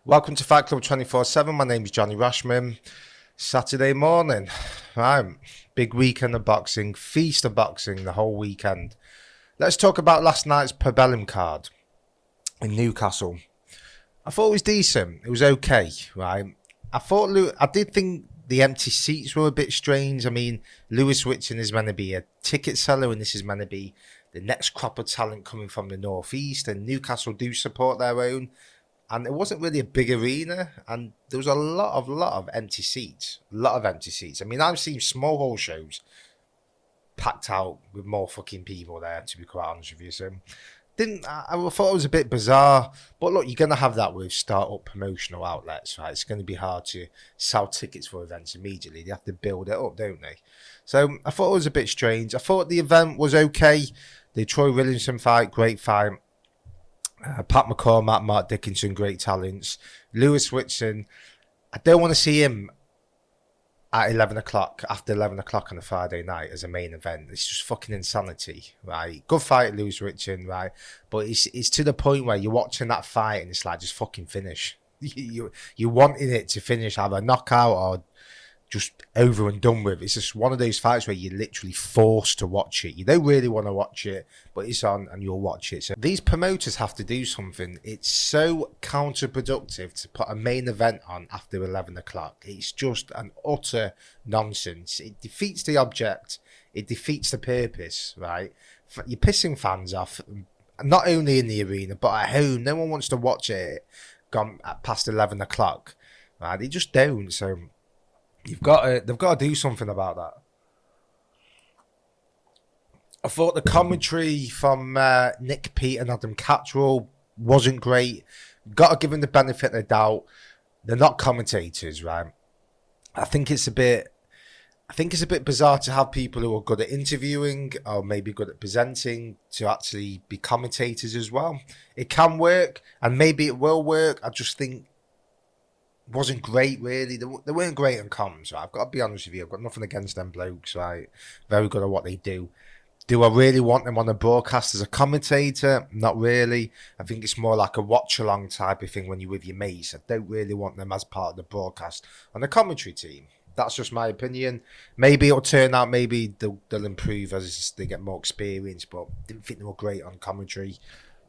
Welcome to Fight Club 24/7. My name is Johnny Rashman. Saturday morning. Right. Big weekend of boxing. Feast of boxing the whole weekend. Let's talk about last night's Pabellum card in Newcastle. I thought it was decent. It was okay, right? I did think the empty seats were a bit strange. I mean, Lewis Whitson is meant to be a ticket seller, and this is meant to be the next crop of talent coming from the northeast. And Newcastle do support their own, and it wasn't really a big arena, and there was a lot of empty seats. A lot of empty seats. I mean, I've seen small hall shows packed out with more fucking people there, to be quite honest with you. So I thought it was a bit bizarre, but look, you're going to have that with start-up promotional outlets, right? It's going to be hard to sell tickets for events immediately. They have to build it up, don't they? So I thought it was a bit strange. I thought the event was okay. The Troy Williamson fight, great fight. Pat McCormack, Mark Dickinson, great talents. Lewis Whitson, I don't want to see him at 11 o'clock, after 11 o'clock on a Friday night as a main event. It's just fucking insanity, right? Good fight, Lewis Whitson, right? But it's to the point where you're watching that fight and it's like, just fucking finish. You're wanting it to finish, either a knockout or just over and done with. It's just one of those fights where you're literally forced to watch it. You don't really want to watch it, but it's on and you'll watch it. So these promoters have to do something. It's so counterproductive to put a main event on after 11 o'clock. It's just an utter nonsense. It defeats the object. It defeats the purpose, right? You're pissing fans off, not only in the arena, but at home. No one wants to watch it gone past 11 o'clock, right? They just don't. So they've got to do something about that. I thought the commentary from Nick Pete and Adam Catterall wasn't great. Got to give them the benefit of the doubt. They're not commentators, right? I think it's a bit bizarre to have people who are good at interviewing or maybe good at presenting to actually be commentators as well. It can work, and maybe it will work. I just think wasn't great, really. They weren't great on comms, right? I've got to be honest with you. I've got nothing against them blokes, right? Very good at what they do. Do I really want them on the broadcast as a commentator? Not really. I think it's more like a watch-along type of thing when you're with your mates. I don't really want them as part of the broadcast on the commentary team. That's just my opinion. Maybe it'll turn out, maybe they'll improve as they get more experience, but didn't think they were great on commentary.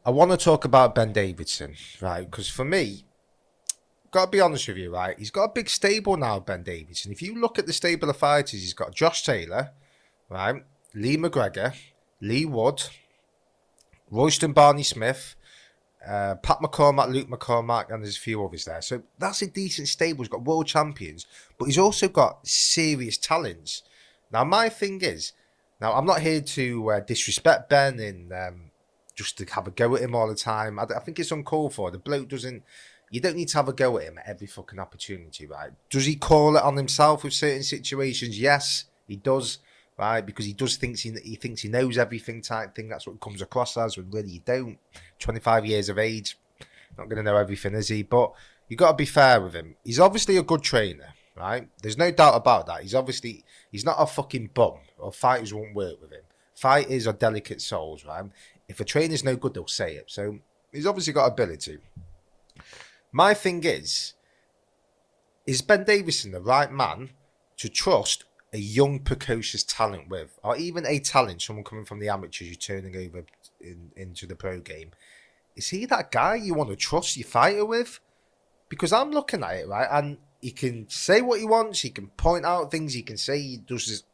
I want to talk about Ben Davison, right? Because for me, got to be honest with you, right? He's got a big stable now, Ben Davison. If you look at the stable of fighters, he's got Josh Taylor, right? Lee McGregor, Lee Wood, Royston Barney Smith, Pat McCormack, Luke McCormack, and there's a few others there. So that's a decent stable. He's got world champions, but he's also got serious talents. Now, my thing is, now I'm not here to disrespect Ben and just to have a go at him all the time. I think it's uncalled for. The bloke doesn't. You don't need to have a go at him at every fucking opportunity, right? Does he call it on himself with certain situations? Yes, he does, right? Because he thinks he knows everything type thing. That's what it comes across as, when really you don't. 25 years of age, not going to know everything, is he? But you got to be fair with him. He's obviously a good trainer, right? There's no doubt about that. He's not a fucking bum, or fighters won't work with him. Fighters are delicate souls, right? If a trainer's no good, they'll say it. So he's obviously got ability. My thing is Ben Davison the right man to trust a young, precocious talent with, or even a talent, someone coming from the amateurs you're turning over into the pro game? Is he that guy you want to trust your fighter with? Because I'm looking at it, right, and he can say what he wants, he can point out things, he can say he does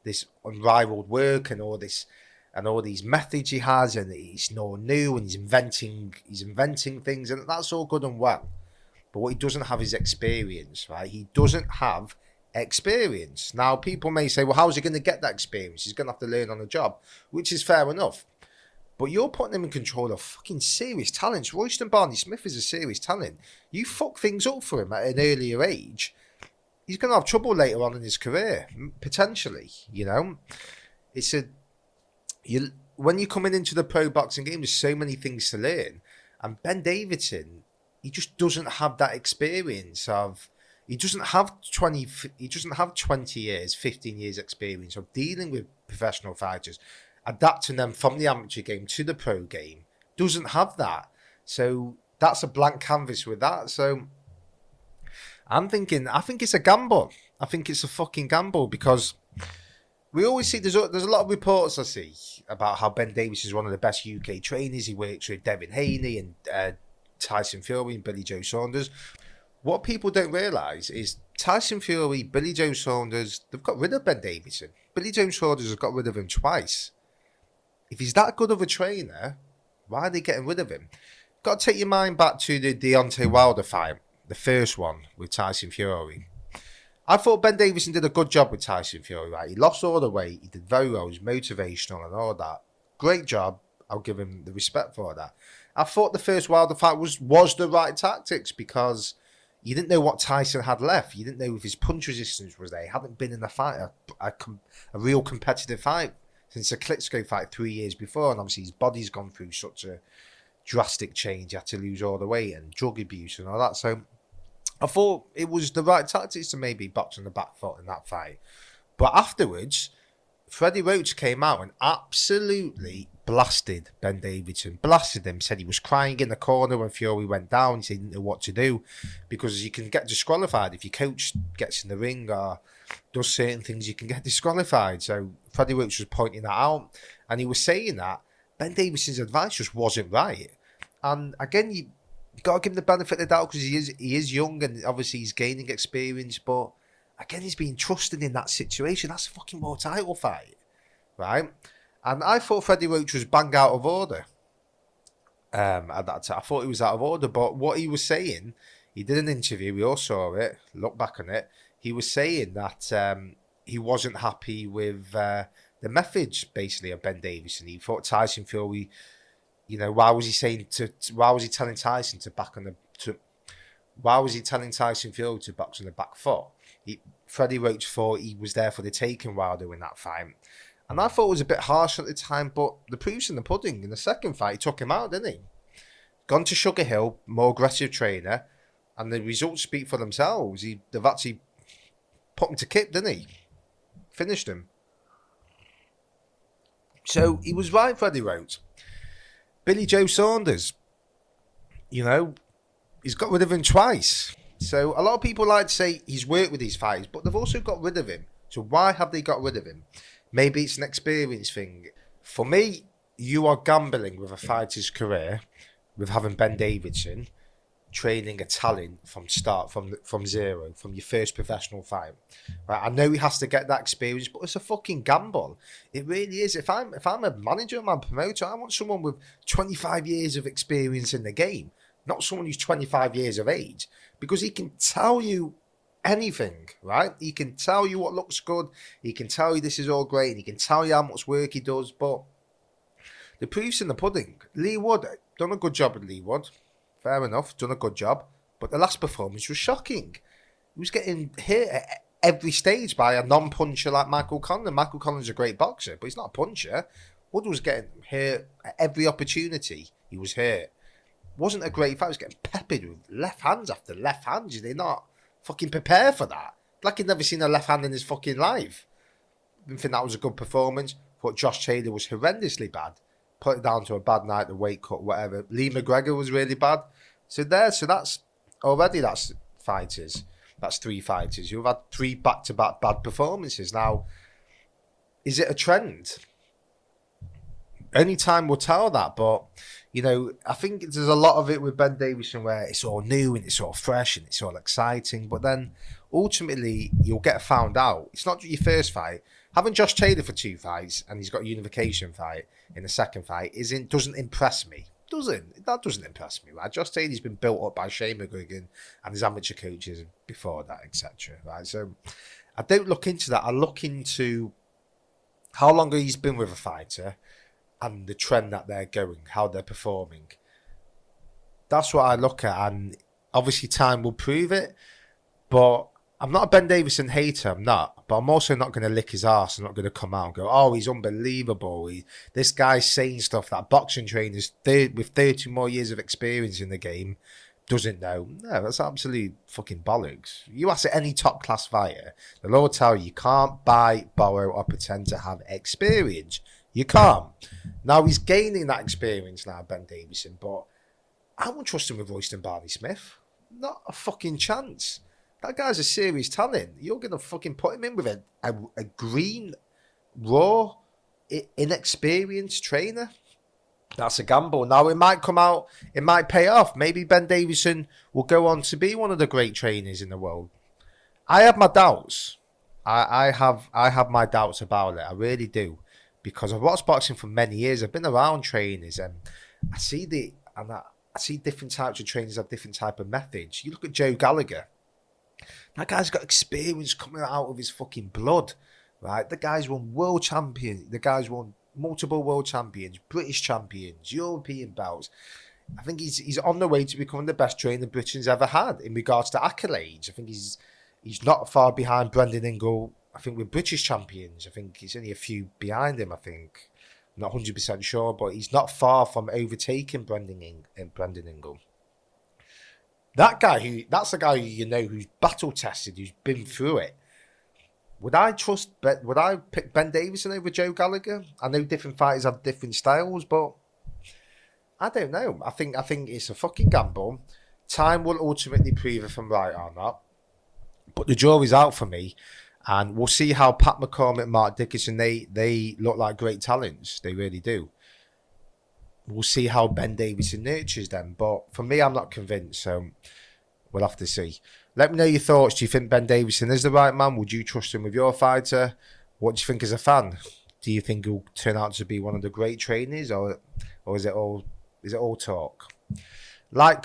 this unrivaled work and all this and all these methods he has, and he's no new, and he's inventing things, and that's all good and well. But what he doesn't have is experience, right? He doesn't have experience. Now, people may say, well, how's he going to get that experience? He's going to have to learn on the job, which is fair enough. But you're putting him in control of fucking serious talents. Royston Barney Smith is a serious talent. You fuck things up for him at an earlier age, he's going to have trouble later on in his career, potentially, you know? When you're coming into the pro boxing game, there's so many things to learn. And Ben Davison, he just doesn't have that experience of. He doesn't have 20 years, 15 years experience of dealing with professional fighters, adapting them from the amateur game to the pro game. Doesn't have that. So That's a blank canvas with that. So I'm thinking, I think it's a gamble. I think it's a fucking gamble because we always see there's a lot of reports I see about how Ben Davis is one of the best UK trainers. He works with Devin Haney and Tyson Fury and Billy Joe Saunders. What people don't realise is Tyson Fury, Billy Joe Saunders, they've got rid of Ben Davison. Billy Joe Saunders has got rid of him twice. If he's that good of a trainer, why are they getting rid of him? Got to take your mind back to the Deontay Wilder fight, the first one with Tyson Fury. I thought Ben Davison did a good job with Tyson Fury, right? He lost all the weight, he did very well, he was motivational and all that. Great job. I'll give him the respect for that. I thought the first Wilder fight was the right tactics because you didn't know what Tyson had left. You didn't know if his punch resistance was there. He hadn't been in a fight, a real competitive fight since the Klitschko fight 3 years before. And obviously his body's gone through such a drastic change. He had to lose all the weight and drug abuse and all that. So I thought it was the right tactics to maybe box on the back foot in that fight. But afterwards, Freddie Roach came out and absolutely blasted Ben Davison. Blasted him. Said he was crying in the corner when Fury went down. He said he didn't know what to do because you can get disqualified if your coach gets in the ring or does certain things. You can get disqualified. So Freddie Roach was pointing that out, and he was saying that Ben Davison's advice just wasn't right. And again, you got to give him the benefit of the doubt because he is young and obviously he's gaining experience. But again, he's being trusted in that situation. That's a fucking world title fight, right? And I thought Freddie Roach was bang out of order at that time. I thought he was out of order. But what he was saying, he did an interview. We all saw it. Look back on it. He was saying that he wasn't happy with the methods, basically, of Ben Davison. He thought Tyson Fury, why was he telling Tyson to back on the why was he telling Tyson Fury to box on the back foot? Freddie Roach thought he was there for the taking Wilder in that fight. And I thought it was a bit harsh at the time, but the proof's in the pudding. In the second fight, he took him out, didn't he? Gone to Sugar Hill, more aggressive trainer, and the results speak for themselves. They've actually put him to kip, didn't he? Finished him. So he was right, Freddie Roach. Billy Joe Saunders, he's got rid of him twice. So a lot of people like to say he's worked with these fighters, but they've also got rid of him. So why have they got rid of him? Maybe it's an experience thing. For me, you are gambling with a fighter's career with having Ben Davison training a talent from zero, from your first professional fight. Right? I know he has to get that experience, but it's a fucking gamble. It really is. If I'm a manager, I'm a promoter, I want someone with 25 years of experience in the game, not someone who's 25 years of age, because he can tell you anything, right? He can tell you what looks good. He can tell you this is all great. And he can tell you how much work he does. But the proof's in the pudding. Lee Wood done a good job with Lee Wood. Fair enough, done a good job. But the last performance was shocking. He was getting hit at every stage by a non-puncher like Michael Conlan. Michael Conlan's a great boxer, but he's not a puncher. Wood was getting hit at every opportunity. He was hurt. Wasn't a great fight. He was getting peppered with left hands after left hands. Did they not fucking prepare for that? Like he'd never seen a left hand in his fucking life. Didn't think that was a good performance. Thought Josh Taylor was horrendously bad. Put it down to a bad night, the weight cut, whatever. Lee McGregor was really bad. So that's fighters. That's 3 fighters. You've had 3 back-to-back bad performances. Now, is it a trend? Only time will tell that, but I think there's a lot of it with Ben Davison where it's all new and it's all fresh and it's all exciting, but then ultimately you'll get found out. It's not your first fight. Having Josh Taylor for 2 fights and he's got a unification fight in the second fight doesn't impress me. That doesn't impress me, right? Josh Taylor's been built up by Shane McGuigan and his amateur coaches before that, etc. Right? So I don't look into that. I look into how long he's been with a fighter and the trend that they're going, how they're performing. That's what I look at, and obviously time will prove it, but I'm not a Ben Davison hater, I'm not, but I'm also not going to lick his arse. I'm not going to come out and go, oh, he's unbelievable. This guy's saying stuff that boxing trainers with 30 more years of experience in the game doesn't know. No, that's absolute fucking bollocks. You ask any top-class fighter, they'll all tell you can't buy, borrow, or pretend to have experience. You can't. Now, he's gaining that experience now, Ben Davison, but I won't trust him with Royston Barney Smith. Not a fucking chance. That guy's a serious talent. You're going to fucking put him in with a green, raw, inexperienced trainer? That's a gamble. Now, it might come out, it might pay off. Maybe Ben Davison will go on to be one of the great trainers in the world. I have my doubts. I have my doubts about it. I really do. Because I've watched boxing for many years. I've been around trainers and I see different types of trainers have different type of methods. You look at Joe Gallagher. That guy's got experience coming out of his fucking blood, right? The guy's won world champions. The guy's won multiple world champions, British champions, European belts. I think he's on the way to becoming the best trainer Britain's ever had in regards to accolades. I think he's not far behind Brendan Ingle. I think with British champions, I think he's only a few behind him. I think. I'm not 100% sure, but he's not far from overtaking Brendan Ingle. That's the guy who's battle tested, who's been through it. Would I pick Ben Davison over Joe Gallagher? I know different fighters have different styles, but I don't know. I think it's a fucking gamble. Time will ultimately prove if I'm right or not. But the jury's out for me. And we'll see how Pat McCormick and Mark Dickinson, they look like great talents. They really do. We'll see how Ben Davison nurtures them. But for me, I'm not convinced. So we'll have to see. Let me know your thoughts. Do you think Ben Davison is the right man? Would you trust him with your fighter? What do you think as a fan? Do you think he'll turn out to be one of the great trainers? Or is it all talk? Like,